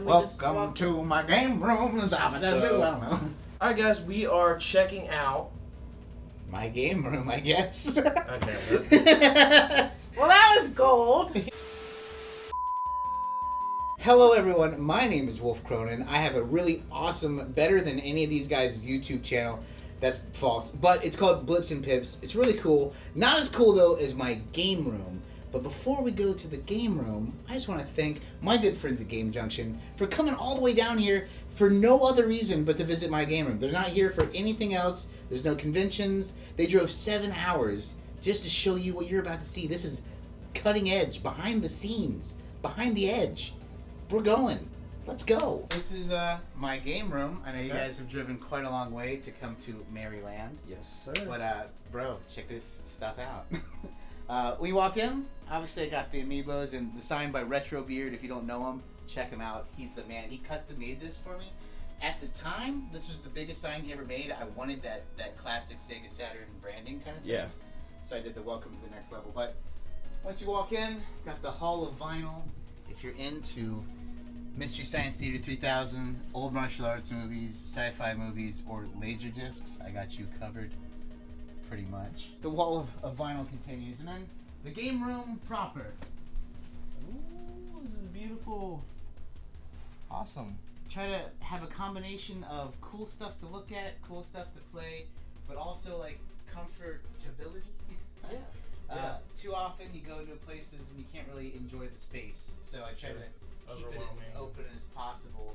we just Welcome walked. to my game room. I don't know. Alright guys, we are checking out. My game room, I guess. Okay. Well, that was gold. Hello everyone, my name is Wolf Cronin. I have a really awesome, better than any of these guys' YouTube channel. That's false, but it's called Blips N Pips. It's really cool. Not as cool though as my game room. But before we go to the game room, I just want to thank my good friends at Game Junction for coming all the way down here for no other reason but to visit my game room. They're not here for anything else. There's no conventions. They drove 7 hours just to show you what you're about to see. This is cutting edge, behind the scenes, behind the edge. We're going. Let's go. This is my game room. I know you guys have driven quite a long way to come to Maryland. Yes, sir. But bro, check this stuff out. We walk in. Obviously, I got the amiibos and the sign by Retro Beard. If you don't know him, check him out. He's the man. He custom made this for me. At the time, this was the biggest sign he ever made. I wanted that classic Sega Saturn branding kind of thing. Yeah. So I did the welcome to the next level. But once you walk in, got the Hall of Vinyl. If you're into Mystery Science Theater 3000, old martial arts movies, sci-fi movies, or laser discs, I got you covered. Pretty much. The wall of vinyl continues, and then the game room proper. Ooh, this is beautiful. Awesome. Try to have a combination of cool stuff to look at, cool stuff to play, but also like comfortability. Too often you go to places and you can't really enjoy the space, so I try to keep it as open as possible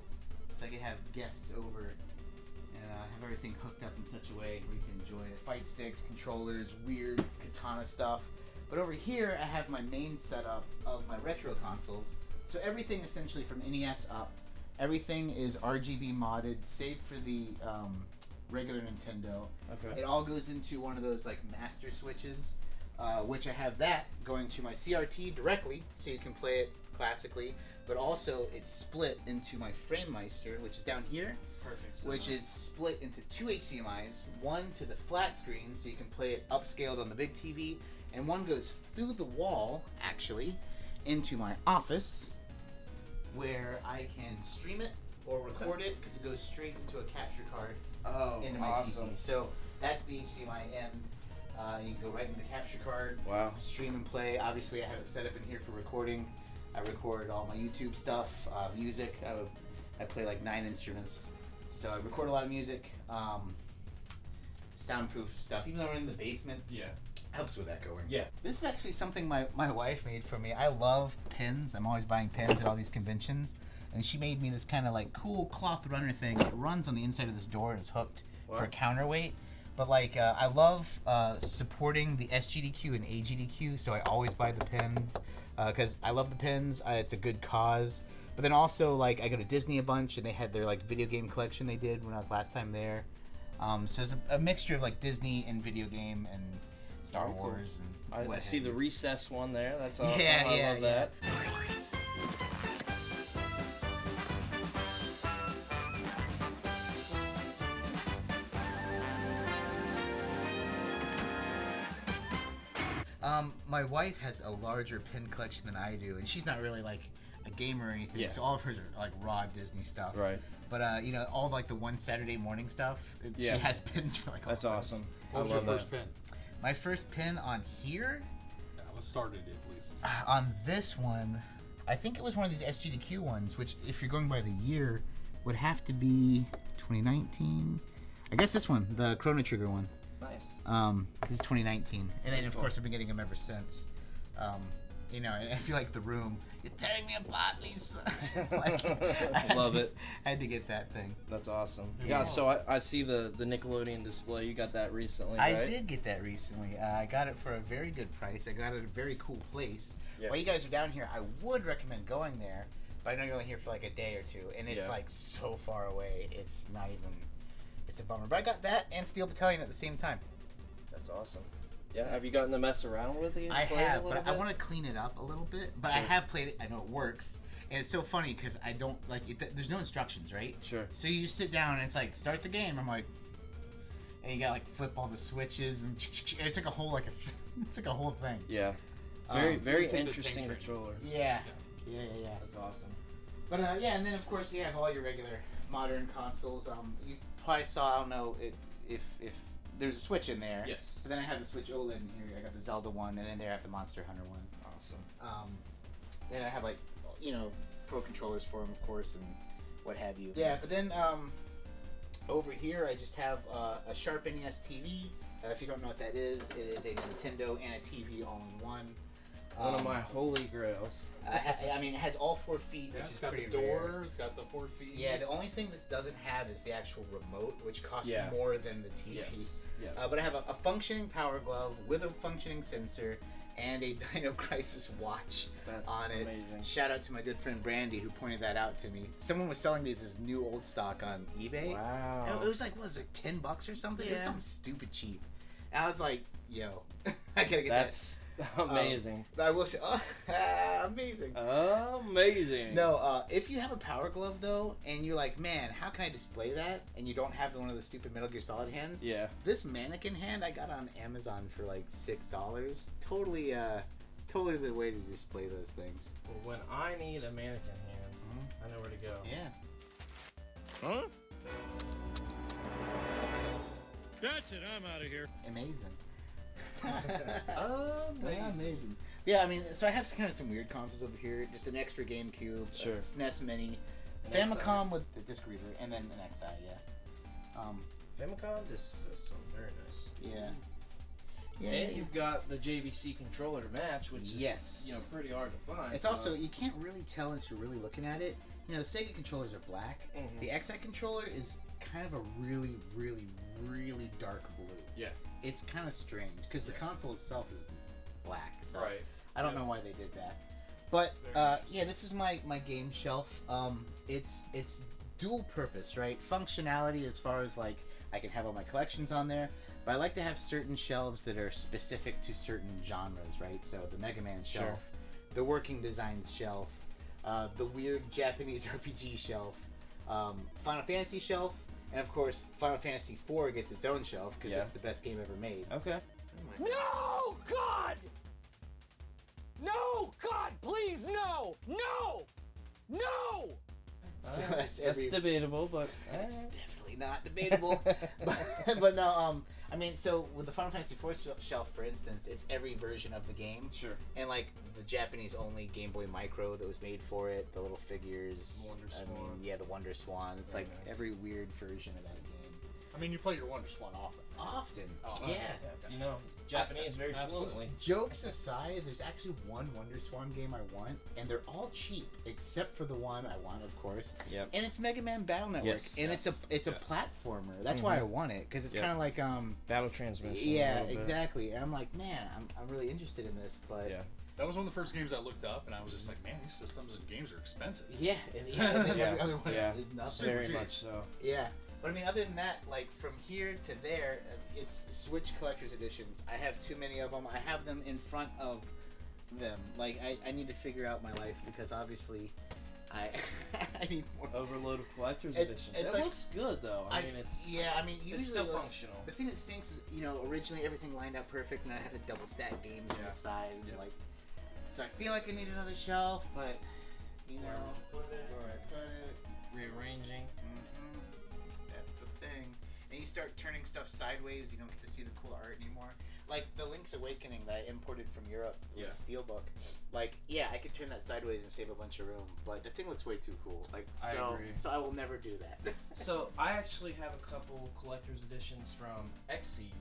so I can have guests over and have everything hooked up in such a way where you can enjoy it. Fight sticks, controllers, weird katana stuff. But over here I have my main setup of my retro consoles. So everything essentially from NES up, everything is RGB modded, save for the regular Nintendo. Okay. It all goes into one of those like master switches, which I have that going to my CRT directly, so you can play it classically. But also it's split into my FrameMeister, which is down here. Perfect. Which is split into 2 HDMIs, one to the flat screen so you can play it upscaled on the big TV, and one goes through the wall, actually, into my office where I can stream it or record it because it goes straight into a capture card into my awesome. PC. So that's the HDMI end. You can go right into the capture card, Wow. stream and play. Obviously I have it set up in here for recording. I record all my YouTube stuff, music. I play like 9 instruments. So I record a lot of music, soundproof stuff. Even though we're in the basement, helps with that going. Yeah. This is actually something my wife made for me. I love pins. I'm always buying pins at all these conventions. And she made me this kind of like cool cloth runner thing. It runs on the inside of this door and is hooked for a counterweight. But like, I love supporting the SGDQ and AGDQ, so I always buy the pins because I love the pins. It's a good cause. But then also, like, I go to Disney a bunch, and they had their, like, video game collection they did when I was last time there. So it's a mixture of, like, Disney and video game and Star Wars and I see the recess one there. That's awesome. Yeah, I love that. My wife has a larger pin collection than I do, and she's not really, like, a gamer or anything, so all of hers are like raw Disney stuff. Right. But you know, all like the one Saturday morning stuff, she has pins for like all That's awesome. What was your first pin? My first pin on here, What started it, at least? on this one, I think it was one of these SGDQ ones, which if you're going by the year, would have to be 2019. I guess this one, the Chrono Trigger one. Nice. This is 2019, and then of course I've been getting them ever since. You know, I feel like the room. You're tearing me apart, Lisa. Like, I had to get that thing. That's awesome. Yeah. So I see the Nickelodeon display. You got that recently, right? I did get that recently. I got it for a very good price. I got it at a very cool place. Yeah. While you guys are down here, I would recommend going there, but I know you're only here for like a day or two, and it's like so far away. It's not even. It's a bummer. But I got that and Steel Battalion at the same time. That's awesome. Yeah, have you gotten to mess around with it? I have, but I want to clean it up a little bit. But I have played it. I know it works. And it's so funny because I don't, like, there's no instructions, right? Sure. So you just sit down and it's like, start the game. I'm like, and you got like flip all the switches and it's like a whole, it's like a whole thing. Yeah. Very interesting controller. Yeah. That's awesome. But yeah, and then of course you have all your regular modern consoles. You probably saw, I don't know if there's a Switch in there. Yes. But then I have the Switch OLED in here. I got the Zelda one, and then there I have the Monster Hunter one. Awesome. Then I have like, pro controllers for them, of course, and what have you. Yeah, but then over here I just have a Sharp NES TV. If you don't know what that is, it is a Nintendo and a TV all in one. One of my holy grails. I mean, it has all 4 feet, Yeah, which it's is got pretty the door. rare. It's got the 4 feet. Yeah, the only thing this doesn't have is the actual remote, which costs Yeah. more than the TV. Yes. Yeah. But I have a functioning power glove with a functioning sensor and a Dino Crisis watch That's on it. amazing. Shout out to my good friend Brandy who pointed that out to me. Someone was selling these as new old stock on eBay. Wow. It was like, what was it, $10 or something? It was Yeah. something stupid cheap. And I was like, yo, I gotta get that. That's amazing. But I will say, amazing. Amazing. No, if you have a power glove though, and you're like, man, how can I display that? And you don't have one of the stupid Metal Gear Solid hands. Yeah. This mannequin hand I got on Amazon for like $6. Totally the way to display those things. Well, when I need a mannequin hand, I know where to go. Yeah. Huh? That's it, I'm out of here. Amazing. Amazing. Yeah, I mean, so I have kind of some weird consoles over here. Just an extra GameCube, Sure. a SNES Mini, An Famicom XI. with the disc reader, and then an XI. Yeah. Famicom disc system, very nice. Yeah. Yeah. And you've got the JVC controller to match, which is Yes. pretty hard to find. It's so- also, you can't really tell unless you're really looking at it. The Sega controllers are black. Mhm. The XI controller is kind of a really, really, really dark blue. Yeah. It's kind of strange because the console itself is black. So Right. I don't Yeah. know why they did that. But Very nice. yeah, this is my game shelf. It's dual purpose, right? Functionality as far as like I can have all my collections on there, but I like to have certain shelves that are specific to certain genres, right? So the Mega Man Sure. shelf, the Working Designs shelf, the weird Japanese RPG shelf, Final Fantasy shelf, and of course Final Fantasy IV gets its own shelf because Yeah. it's the best game ever made. Okay. No, God! No, God, please, no! No! No! So Alright, that's every. debatable, but It's definitely not debatable. but no, I mean, so with the Final Fantasy IV shelf, for instance, it's every version of the game. Sure. And like the Japanese only Game Boy Micro that was made for it, the little figures. Wonder I Swan. mean, yeah, the Wonder Swan. It's Very like nice. every weird version of that game. I mean, you play your Wonder Swan often. Often. Oh, yeah. Japanese very Absolutely. fluently. Jokes aside, there's actually one Wonder Swan game I want, and they're all cheap except for the one I want, of course. Yep. And it's Mega Man Battle Network, Yes. and it's a Yes. platformer. That's why I want it because it's Yep. kind of like Battle transmission. a Yeah, little bit. exactly. And I'm like, man, I'm really interested in this, but Yeah. That was one of the first games I looked up, and I was just like, man, these systems and games are expensive. yeah, and then Yeah. every other one Yeah. is nothing. Super Very cheap. much so. Yeah, but I mean, other than that, like from here to there, it's Switch Collector's Editions. I have too many of them. I have them in front of them. Like I need to figure out my life because obviously, I I need more. Overload of collector's It- editions. it's It like- looks good though. I mean, it's yeah. I mean, usually still it's- functional. The thing that stinks is, originally everything lined up perfect, and I had to double stack games on Yeah. the side, and Yeah. like. So I feel like I need another shelf, but Where would you put it? where I put it. Rearranging. That's the thing. And you start turning stuff sideways, you don't get to see the cool art anymore. Like the Link's Awakening that I imported from Europe with Yeah. the Steelbook. Like, yeah, I could turn that sideways and save a bunch of room, but the thing looks way too cool. Like, I so, agree. so I will never do that. So I actually have a couple collector's editions from Xseed,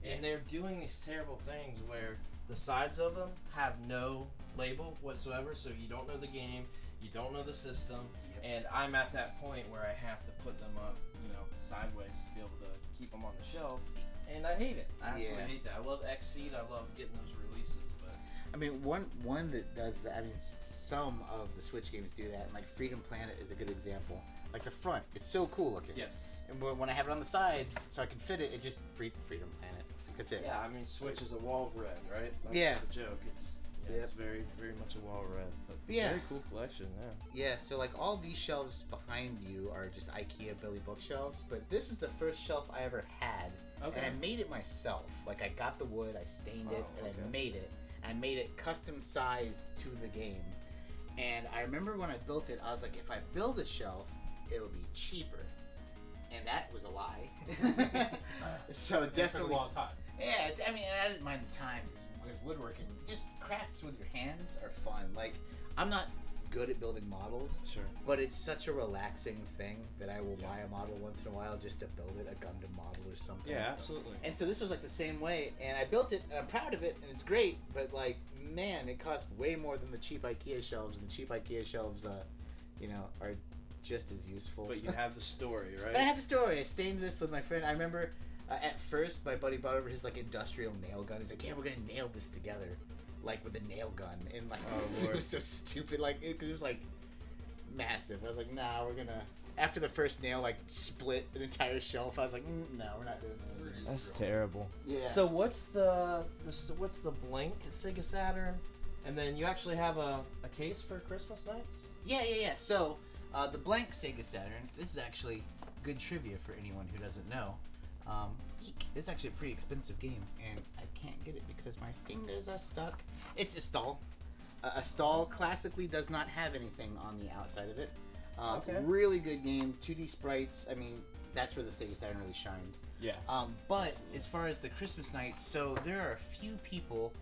Yeah. and they're doing these terrible things where the sides of them have no label whatsoever, so you don't know the game, you don't know the system, Yep. and I'm at that point where I have to put them up, sideways to be able to keep them on the shelf, and I hate it. I absolutely Yeah. hate that. I love Xseed, I love getting those releases, but I mean, one that does that. I mean, some of the Switch games do that. And like Freedom Planet is a good example. Like the front, it's so cool looking. yes. And when I have it on the side, so I can fit it, it just Freedom Planet. That's it. Yeah, I mean, Switch is a wall red, right? That's Yeah. the joke. It's very, very much a wall red. But Yeah. very cool collection, yeah. Yeah, so like all these shelves behind you are just IKEA Billy bookshelves, but this is the first shelf I ever had, Okay. and I made it myself. Like I got the wood, I stained it, Oh, and okay. I made it. I made it custom sized to the game, And I remember when I built it, I was like, if I build a shelf, it'll be cheaper. And that was a lie. So It definitely. took a long time. Yeah, I mean, I didn't mind the time because woodworking, just crafts with your hands are fun. Like, I'm not good at building models, Sure. but it's such a relaxing thing that I will buy a model once in a while just to build it, a Gundam model or something. Yeah, absolutely. And so this was like the same way, and I built it, and I'm proud of it, and it's great, but like, man, it cost way more than the cheap IKEA shelves, and the cheap IKEA shelves, are just as useful. But you have the story, right? But I have a story. I stained this with my friend. I remember at first my buddy brought over his like industrial nail gun. He's like, "Yeah, we're gonna nail this together, like with a nail gun." And like, it was so stupid, like because it was like massive. I was like, "Nah, we're gonna." After the first nail like split an entire shelf, I was like, "No, we're not doing that." That's terrible. Yeah. So what's the Blink Sega Saturn, and then you actually have a case for Christmas nights? Yeah. So the blank Sega Saturn. This is actually good trivia for anyone who doesn't know. It's actually a pretty expensive game, and I can't get it because my fingers are stuck. It's a stall. A stall classically does not have anything on the outside of it. Okay. Really good game, 2D sprites. I mean, that's where the Sega Saturn really shined. Yeah. But as far as the Christmas nights, so there are a few people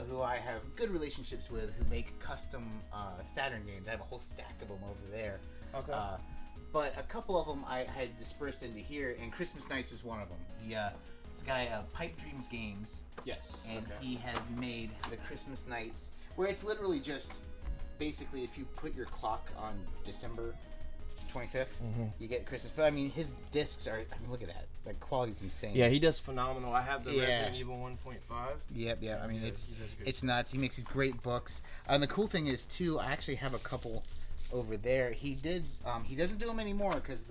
who I have good relationships with who make custom Saturn games. I have a whole stack of them over there. Okay. But a couple of them I had dispersed into here, and Christmas Nights was one of them. This guy, Pipe Dreams Games, Yes. and okay. he had made the Christmas Nights, where it's literally just, basically, if you put your clock on December 25th, you get Christmas. But I mean, his discs are, I mean, look at that. The quality's insane. Yeah, he does phenomenal. I have the Yeah. Resident Evil 1.5. Yep. I mean, He does great. it's nuts. He makes these great books. And the cool thing is, too, I actually have a couple over there. He did. He doesn't do them anymore because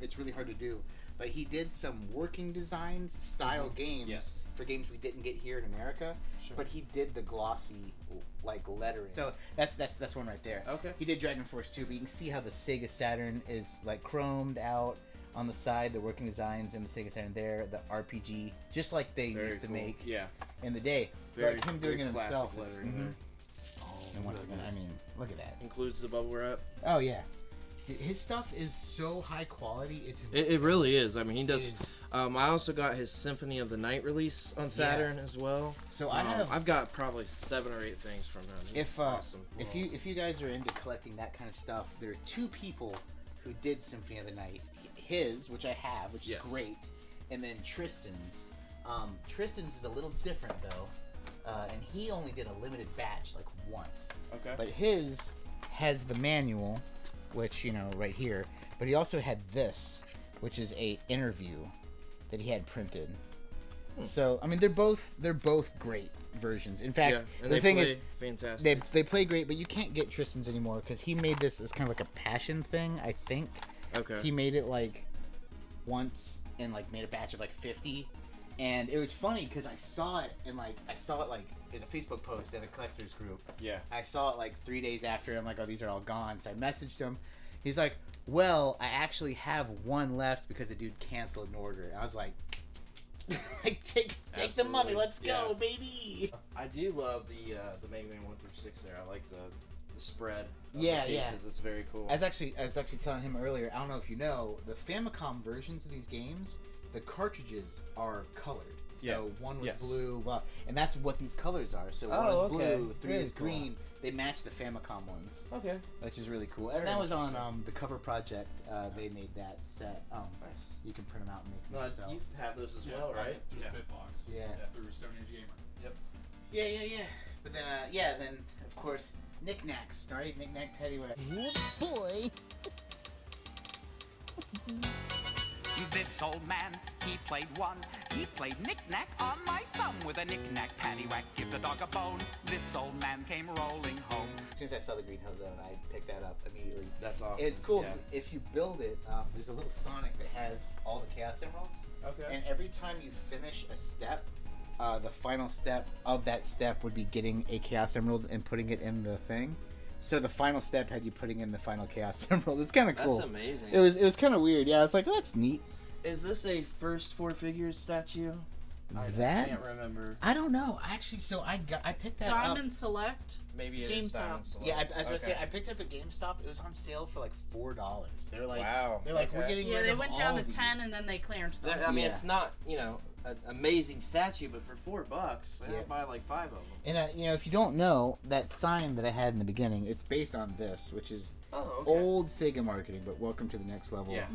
it's really hard to do. But he did some working designs style games Yes. for games we didn't get here in America. Sure. But he did the glossy like lettering. So that's one right there. Okay. He did Dragon Force 2, but you can see how the Sega Saturn is like chromed out on the side, the working designs in the Sega Saturn there, the RPG, just like they Very used to cool. make Yeah. in the day. Very, Like him doing very it classic himself. it's- lettering mhm. there. And once again, I goodness. mean, look at that. Includes the bubble wrap. Oh yeah, his stuff is so high quality. It's insane. It really is. I mean, he does. It is. I also got his Symphony of the Night release on Saturn as well. So I have. I've got probably 7 or 8 things from him. He's If awesome. if you guys are into collecting that kind of stuff, there are 2 people who did Symphony of the Night. His, which I have, which Yes. is great, and then Tristan's. Tristan's is a little different though, and he only did a limited batch like once. Okay. But his has the manual, which right here. But he also had this, which is a interview that he had printed. So I mean, they're both great versions. In fact, yeah, and the they thing play is, fantastic. they play great, but you can't get Tristan's anymore because he made this as kind of like a passion thing. I think Okay. he made it like once and like made a batch of like 50, and it was funny because I saw it like as a Facebook post in a collectors group. Yeah. I saw it like 3 days after. I'm like, oh, these are all gone. So I messaged him. He's like, well, I actually have one left because the dude canceled an order. And I was like, take the money, Absolutely. let's go, Yeah. baby. I do love the Mega Man 1 through 6 there. I like the spread of Yeah, the yeah. cases. It's very cool. I was actually telling him earlier. I don't know if you know, the Famicom versions of these games, the cartridges are colored. So Yeah. one was Yes. blue, and that's what these colors are. So one Oh, is okay. blue, 3 Very is cool. green. They match the Famicom ones, Okay. which is really cool. And Very that was on interesting. the cover project. They made that set. Nice. You can print them out and make them No, yourself. you have those as well, right? Through Yeah. the Bitbox. Yeah. Through Stone Age Gamer. Yeah. But then, then of course, knickknacks, right? Knickknack paddywhack. Boy. This old man, he played one. He played knick-knack on my thumb with a knick-knack paddywhack. Give the dog a bone. This old man came rolling home. As soon as I saw the Green Hill Zone, I picked that up immediately. That's awesome. It's cool. Yeah. 'Cause if you build it, there's a little Sonic that has all the Chaos Emeralds. Okay. And every time you finish a step, the final step of that step would be getting a Chaos Emerald and putting it in the thing. So the final step had you putting in the final Chaos Emerald. It's kind of cool. That's amazing. It was kind of weird. Yeah, I was like, oh, that's neat. Is this a first 4 figures statue? That? can't remember. I don't know. Actually, so I picked that up. Diamond Select. Maybe it is GameStop. Diamond Select. Yeah, I was gonna say Okay. I picked it up at GameStop. It was on sale for like $4. They're like, Wow, They're like, we're okay. getting Yeah, rid they of went all down to of 10 these. and then they clearance them. I mean, Yeah. it's not, an amazing statue, but for $4, Yeah. I'd buy like 5 of them. And if you don't know, that sign that I had in the beginning, it's based on this, which is Oh, okay. old Sega marketing, but welcome to the next level. Yeah.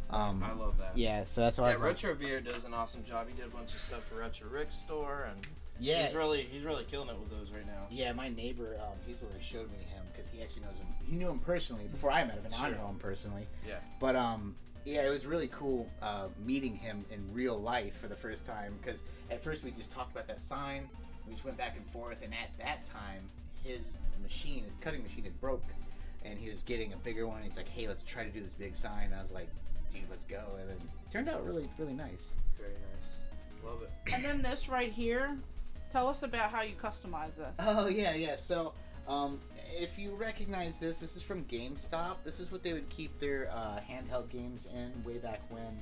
I love that. Yeah, so that's why I Yeah, was like, Retro Beard does an awesome job. He did a bunch of stuff for Retro Rick's store, and yeah, he's really killing it with those right now. yeah. My neighbor, he's the one who showed me him because he actually knows him. He knew him personally before I met him, and I Sure. know him personally. Yeah. But yeah, it was really cool meeting him in real life for the first time. Because at first we just talked about that sign, we just went back and forth, and at that time, his cutting machine had broke, and he was getting a bigger one. He's like, "Hey, let's try to do this big sign." And I was like, "Dude, let's go!" And it turned out really, really nice. Very nice. Love it. And then this right here, tell us about how you customize this. Oh yeah. So, if you recognize this is from GameStop. This is what they would keep their handheld games in way back when.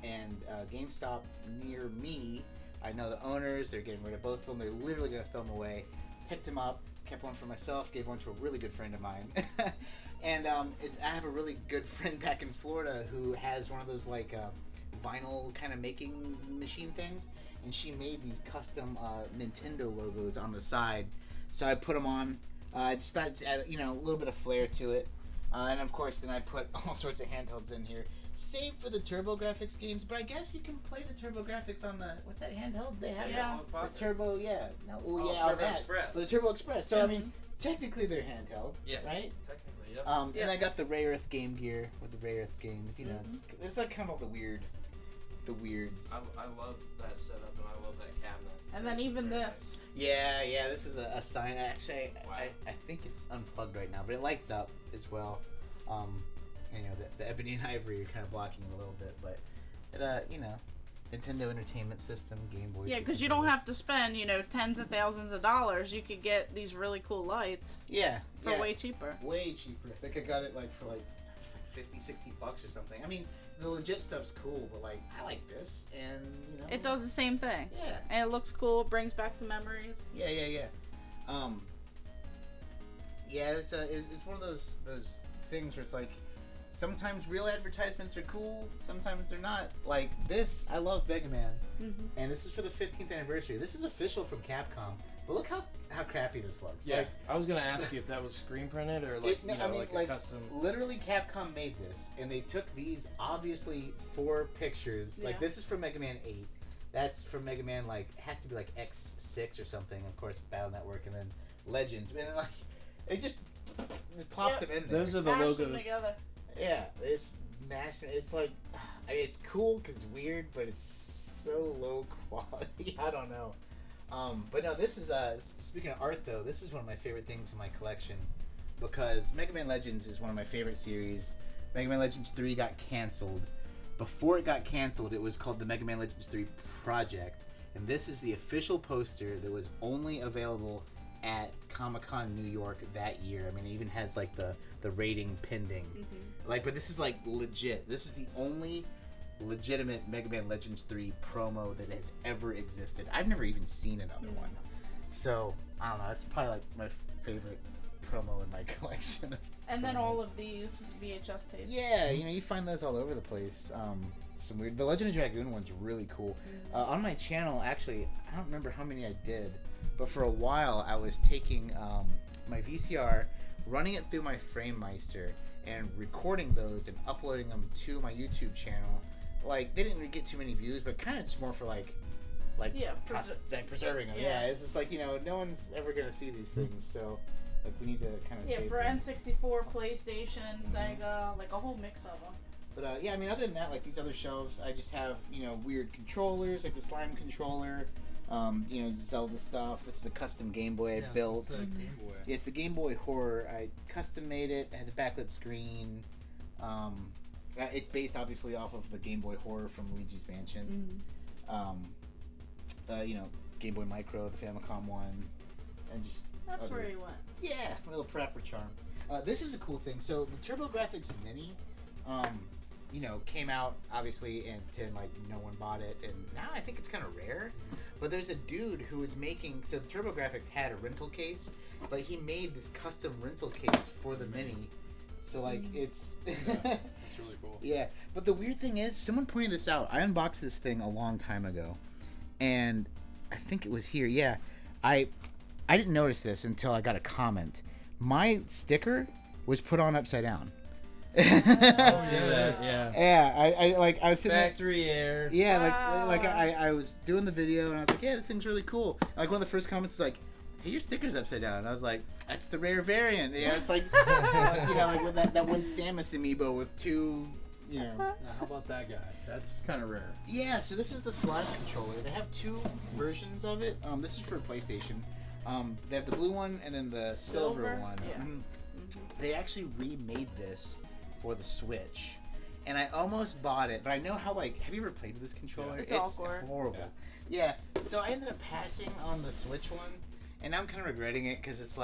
And GameStop near me, I know the owners. They're getting rid of both of them. They're literally gonna throw them away. Picked them up, kept one for myself, gave one to a really good friend of mine. And I have a really good friend back in Florida who has one of those like vinyl kind of making machine things, and she made these custom Nintendo logos on the side. So I put them on. I just thought to add, a little bit of flair to it, and of course then I put all sorts of handhelds in here, save for the TurboGrafx games. But I guess you can play the TurboGrafx on the what's that handheld they have? Yeah. The Turbo, yeah, no, Turbo on that. Express. But the Turbo Express. So I mean, technically they're handheld, Yeah. right? Technically, yep. Yeah. And I got the Ray Earth Game Gear with the Ray Earth games. It's like kind of all the weirds. I love that setup, and I love that cabinet. And then even Very this. Yeah. This is a sign. Actually, Wow. I think it's unplugged right now, but it lights up as well. The ebony and ivory are kind of blocking it a little bit, but it, Nintendo Entertainment System, Game Boy. Yeah, because you don't have to spend, tens of thousands of dollars. You could get these really cool lights Yeah. for way cheaper. Way cheaper. I think I got it for like $50-$60 or something. I mean, the legit stuff's cool, but like I like this, and It does the same thing. Yeah. And it looks cool. It brings back the memories. Yeah. It's one of those things where it's like sometimes real advertisements are cool, sometimes they're not. Like this, I love Mega Man, and this is for the 15th anniversary. This is official from Capcom, but look how crappy this looks. Yeah, Like, I was gonna ask you if that was screen printed or like a custom. Literally, Capcom made this, and they took these obviously 4 pictures. Like Yeah. this is from Mega Man 8. That's from Mega Man has to be like X6 or something. Of course, Battle Network, and then Legends. And like they just plopped them in there. Those are the Mash them logos. together. Yeah, it's mashing. It's like, I mean, it's cool because it's weird, but it's so low quality. I don't know. But no, this is speaking of art though. This is one of my favorite things in my collection because Mega Man Legends is one of my favorite series. Mega Man Legends 3 got canceled. Before it got canceled, it was called the Mega Man Legends 3 Project, and this is the official poster that was only available at Comic-Con New York that year. I mean, it even has like the rating pending. Like, but this is like legit. This is the only legitimate Mega Man Legends 3 promo that has ever existed. I've never even seen another one. So, I don't know. It's probably like my favorite promo in my collection. And then all of these VHS tapes. Yeah, you find those all over the place. Some weird. The Legend of Dragoon one's really cool. On my channel, actually, I don't remember how many I did, but for a while I was taking my VCR, running it through my FrameMeister, and recording those and uploading them to my YouTube channel. Like, they didn't really get too many views, but kind of just more for like preserving them. Yeah. It's just like, no one's ever gonna see these things, so like we need to kind of Yeah, save for them. N64, PlayStation, Sega, like a whole mix of them. But yeah, I mean, other than that, like these other shelves, I just have weird controllers, like the Slime controller, Zelda stuff. This is a custom Game Boy I built. It's the Game Boy. Yeah, it's the Game Boy Horror. I custom made it. It has a backlit screen. It's based obviously off of the Game Boy Horror from Luigi's Mansion. Game Boy Micro, the Famicom one, and just That's other- where you went. Yeah, a little prepper charm. This is a cool thing. So the TurboGrafx Mini, came out obviously, and like no one bought it, and now I think it's kind of rare. But there's a dude who was making. So TurboGrafx had a rental case, but he made this custom rental case for the Mini. So like it's. That's really cool. Yeah, but the weird thing is, someone pointed this out. I unboxed this thing a long time ago, and I think it was here. Yeah, I didn't notice this until I got a comment. My sticker was put on upside down. Yeah. I was sitting Factory error. Yeah, Wow. like I was doing the video and I was like, yeah, this thing's really cool. Like one of the first comments is like, hey, your sticker's upside down. And I was like, that's the rare variant. Yeah, it's like, like with that one Samus amiibo with two, Now, how about that guy? That's kind of rare. Yeah, so this is the slide controller. They have two versions of it. This is for PlayStation. They have the blue one and then the silver one. Yeah. They actually remade this for the Switch, and I almost bought it, but I know how have you ever played with this controller? Yeah. It's awkward. Horrible. Yeah, so I ended up passing on the Switch one, and now I'm kind of regretting it because it's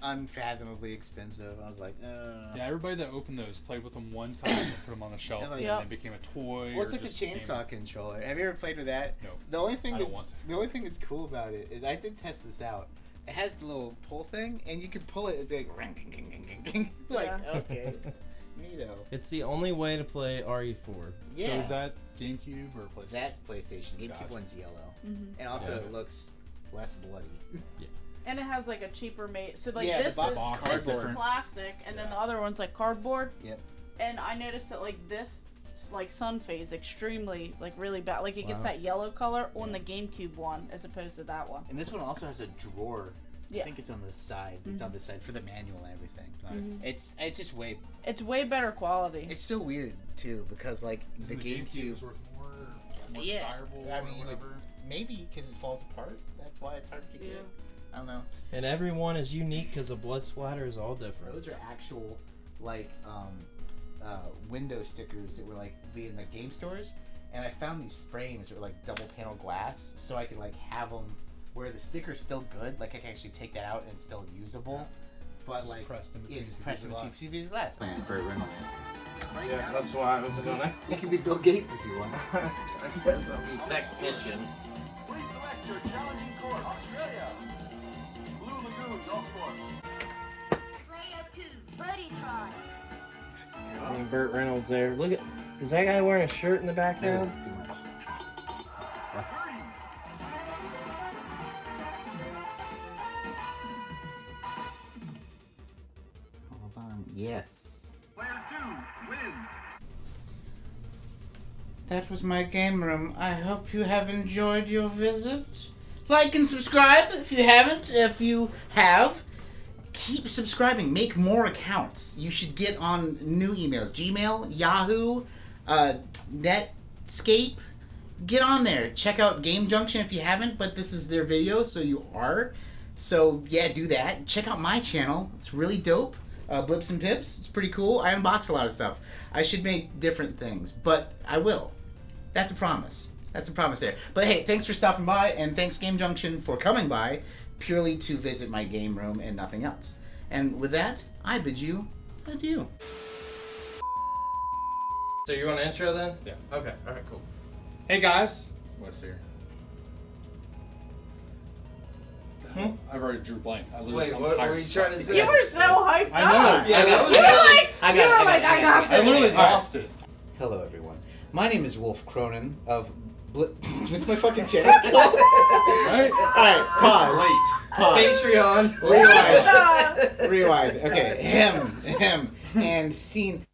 unfathomably expensive. I was like, Yeah, everybody that opened those played with them one time and put them on the shelf, and then they became a toy. Well, it's or like the just became chainsaw controller. Have you ever played with that? No. The only thing I don't want to. the only thing that's cool about it is I did test this out. It has the little pull thing, and you can pull it. It's like ring, king, king, king, king, king. Like okay, neato. It's the only way to play RE4. Yeah. So is that GameCube or PlayStation? That's PlayStation. GameCube Gotcha. one's yellow, and also it looks less bloody. And it has like a cheaper mate. So like Yeah, the this box is is this is cardboard. plastic, and then the other one's like cardboard. Yep. And I noticed that this sun phase extremely really bad. Like it gets that yellow color on the GameCube one as opposed to that one. And this one also has a drawer. Yeah. I think it's on the side. It's on this side for the manual and everything. Nice. It's just way. It's way better quality. It's so weird too because the GameCube was worth more yeah, desirable I mean, or whatever. maybe because it falls apart. That's why it's hard to get. I don't know. And every one is unique because the blood splatter is all different. Those are actual window stickers that were be in the game stores, and I found these frames that were double panel glass, so I could have them where the sticker's still good. I can actually take that out and it's still usable, but Just pressed in between it's two pressed in pieces between of two pieces of glass. Burt Reynolds. Yeah, that's why I was gonna. You can be Bill Gates if you want. I guess I'll be technician. Please select your challenging course. Australia. Blue Lagoon Golf Course. Slayer 2, Birdie Try. I mean, Burt Reynolds there. Look at. Is that guy wearing a shirt in the background? Too much. Hold on. Yes. Player 2 wins. That was my game room. I hope you have enjoyed your visit. Like and subscribe if you haven't. If you have, keep subscribing. Make more accounts. You should get on new emails. Gmail, Yahoo, Netscape. Get on there. Check out Game Junction if you haven't, but this is their video, so you are. So, yeah, do that. Check out my channel. It's really dope. Blips N Pips. It's pretty cool. I unbox a lot of stuff. I should make different things, but I will. That's a promise. That's a promise there. But hey, thanks for stopping by, and thanks Game Junction for coming by purely to visit my game room and nothing else. And with that, I bid you adieu. So you want an intro then? Yeah. Okay. All right. Cool. Hey guys, what's here? I've already drew blank. I literally Wait, I'm what tired were you as trying to fuck. say? You were so hyped I know. up. Yeah, that was. You were like, I got this. I literally Alright. lost it. Hello, everyone. My name is Wolf Cronin of What's my fucking channel? Right? Alright, pause. Late. Pause. Patreon. Rewind. Rewind. Okay, and scene.